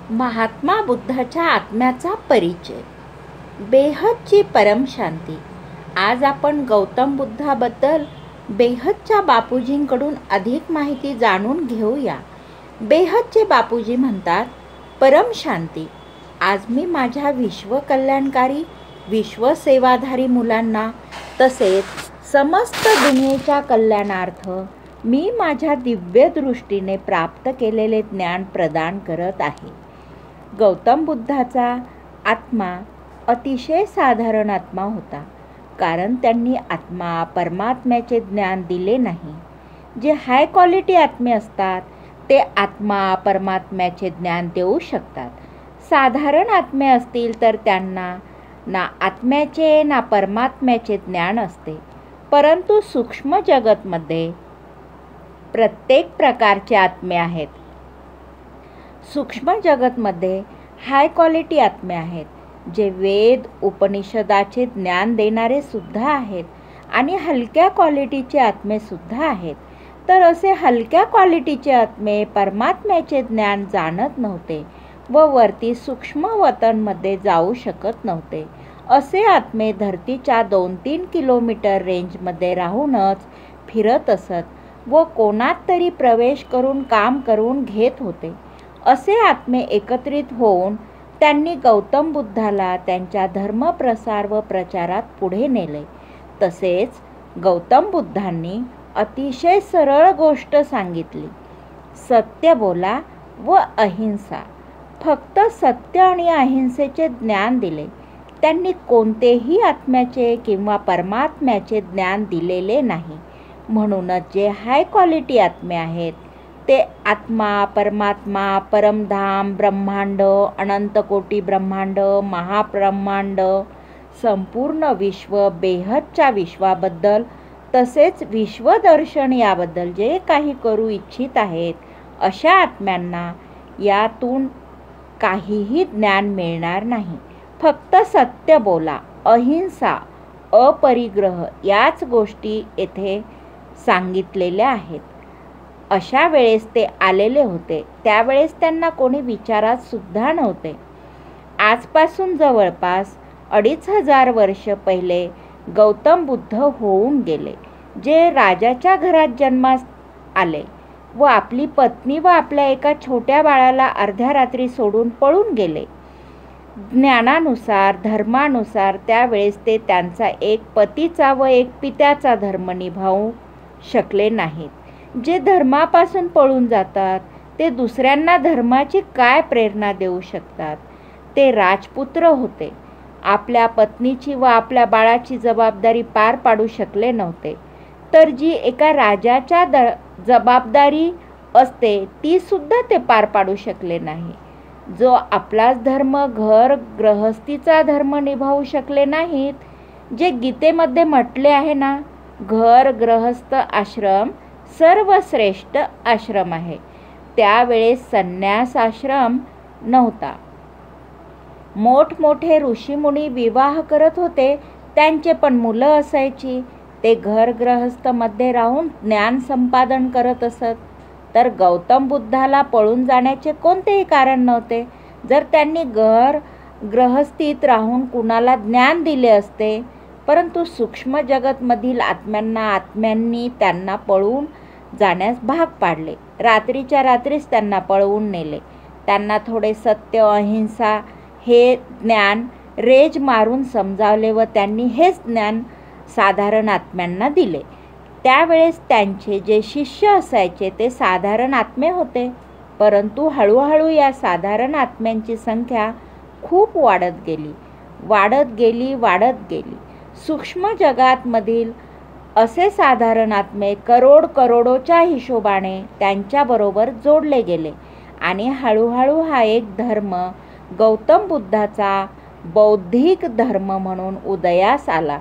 महात्मा बुद्धाच्या आत्म्याचा परिचय. बेहदची परमशांती. आज आपण गौतम बुद्धाबद्दल बेहदच्या बापूजींकडून अधिक माहिती जाणून घेऊया. बेहदचे बापूजी म्हणतात, परमशांती. आज मी माझ्या विश्वकल्याणकारी विश्वसेवाधारी मुलांना तसेच समस्त दुनियेच्या कल्याणार्थ मी माझ्या दिव्य दृष्टीने प्राप्त केलेले ज्ञान प्रदान करत आहे. गौतम बुद्धाचा आत्मा अतिशय साधारण आत्मा होता, कारण त्यांनी आत्मा परमात्म्याचे ज्ञान दिले नाही. जे हाय क्वालिटी आत्मे असतात ते आत्मा परमात्म्याचे ज्ञान देऊ शकतात. साधारण आत्मे असतील तर त्यांना ना आत्म्याचे ना परमात्म्याचे ज्ञान असते. परंतु सूक्ष्म जगतमध्ये प्रत्येक प्रकारचे आत्मे आहेत. सूक्ष्म जगतमध्ये हाय क्वालिटी आत्मे आहेत, जे वेद उपनिषदाचे ज्ञान देणारे सुद्धा आहेत आणि हलक्या क्वालिटीचे आत्मे सुद्धा आहेत. तर असे हलक्या क्वालिटीचे आत्मे परमात्म्याचे ज्ञान जाणत नव्हते व वरती सूक्ष्म वतनमध्ये जाऊ शकत नव्हते. असे आत्मे धरतीच्या 2-3 किलोमीटर रेंजमध्ये राहूनच फिरत असत व कोणात तरी प्रवेश करून काम करून घेत होते. असे आत्मे एकत्रित होऊन त्यांनी गौतम बुद्धाला त्यांच्या धर्मप्रसार व प्रचारात पुढे नेले. तसेच गौतम बुद्धांनी अतिशय सरळ गोष्ट सांगितली, सत्य बोला व अहिंसा. फक्त सत्य आणि अहिंसेचे ज्ञान दिले. त्यांनी कोणतेही आत्म्याचे किंवा परमात्म्याचे ज्ञान दिलेले नाही. म्हणूनच जे हाय क्वालिटी आत्मे आहेत ते आत्मा, परमात्मा, परमधाम, ब्रह्मांड, अनंतकोटी ब्रह्मांड, महाब्रह्मांड, संपूर्ण विश्व, बेहदच्या विश्वाबद्दल तसेच विश्वदर्शन याबद्दल जे काही करू इच्छित आहेत, अशा आत्म्यांना यातून काहीही ज्ञान मिळणार नाही. फक्त सत्य बोला, अहिंसा, अपरिग्रह याच गोष्टी येथे सांगितलेल्या आहेत. अशा वेळेस ते आलेले होते. त्यावेळेस त्यांना कोणी विचारात सुद्धा नव्हते. आजपासून जवळपास 2500 वर्ष पहिले गौतम बुद्ध होऊन गेले, जे राजाच्या घरात जन्मास आले व आपली पत्नी व आपल्या एका छोट्या बाळाला अर्ध्या रात्री सोडून पळून गेले. ज्ञानानुसार, धर्मानुसार त्यावेळेस ते त्यांचा एक पतीचा व एक पित्याचा धर्म निभावू शकले नाहीत. जे धर्मापासून पळून जातात ते दुसऱ्यांना धर्माची काय प्रेरणा देऊ शकतात. ते राजपुत्र होते. आपल्या पत्नीची व आपल्या बाळाची जबाबदारी पार पाडू शकले नव्हते. तर जी एका राजाच्या जबाबदारी असते ती सुद्धा ते पार पाडू शकले नाही. जो आपलाच धर्म, घर गृहस्थीचा धर्म निभावू शकले नाहीत. जे गीतेमध्ये म्हटले आहे ना, घर गृहस्थ आश्रम सर्वश्रेष्ठ आश्रम आहे. त्यावेळेस संन्यास आश्रम नव्हता. मोठमोठे ऋषीमुनी विवाह करत होते, त्यांचे पण मुलं असायची. ते घर गृहस्थमध्ये राहून ज्ञान संपादन करत असत. तर गौतम बुद्धाला पळून जाण्याचे कोणतेही कारण नव्हते. जर त्यांनी घर गृहस्थीत राहून कुणाला ज्ञान दिले असते, परंतु सूक्ष्म जगतमधील आत्म्यांनी त्यांना पळून जाण्यास भाग पाडले. रात्रीच्या रात्रीच त्यांना पळवून नेले. त्यांना थोडे सत्य, अहिंसा हे ज्ञान रेज मारून समजावले व त्यांनी हेच ज्ञान साधारण आत्म्यांना दिले. त्यावेळेस त्यांचे जे शिष्य असायचे ते साधारण आत्मे होते. परंतु हळूहळू या साधारण आत्म्यांची संख्या खूप वाढत गेली. सूक्ष्म जगातमधील असे साधारण आत्मे करोडोच्या हिशोबाने त्यांच्याबरोबर जोडले गेले आणि हळूहळू हा एक धर्म गौतम बुद्धाचा बौद्धिक धर्म म्हणून उदयास आला.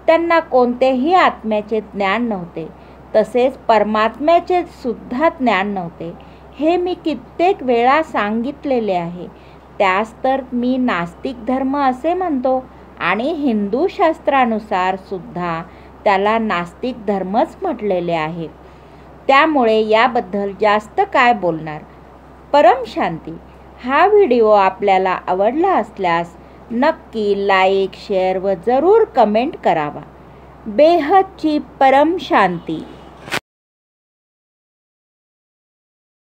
त्यांना कोणतेही आत्म्याचे ज्ञान नव्हते, तसेच परमात्म्याचे सुद्धा ज्ञान नव्हते. हे मी कित्येक वेळा सांगितलेले आहे. त्यास तर मी नास्तिक धर्म असे म्हणतो आणि हिंदू शास्त्रानुसार सुद्धा त्याला नास्तिक धर्मच म्हटलेले आहे. त्यामुळे याबद्दल जास्त काय बोलणार. परमशांती. हा व्हिडिओ आपल्याला आवडला असल्यास नक्की लाईक, शेअर व जरूर कमेंट करावा. बेहदची परम शांती.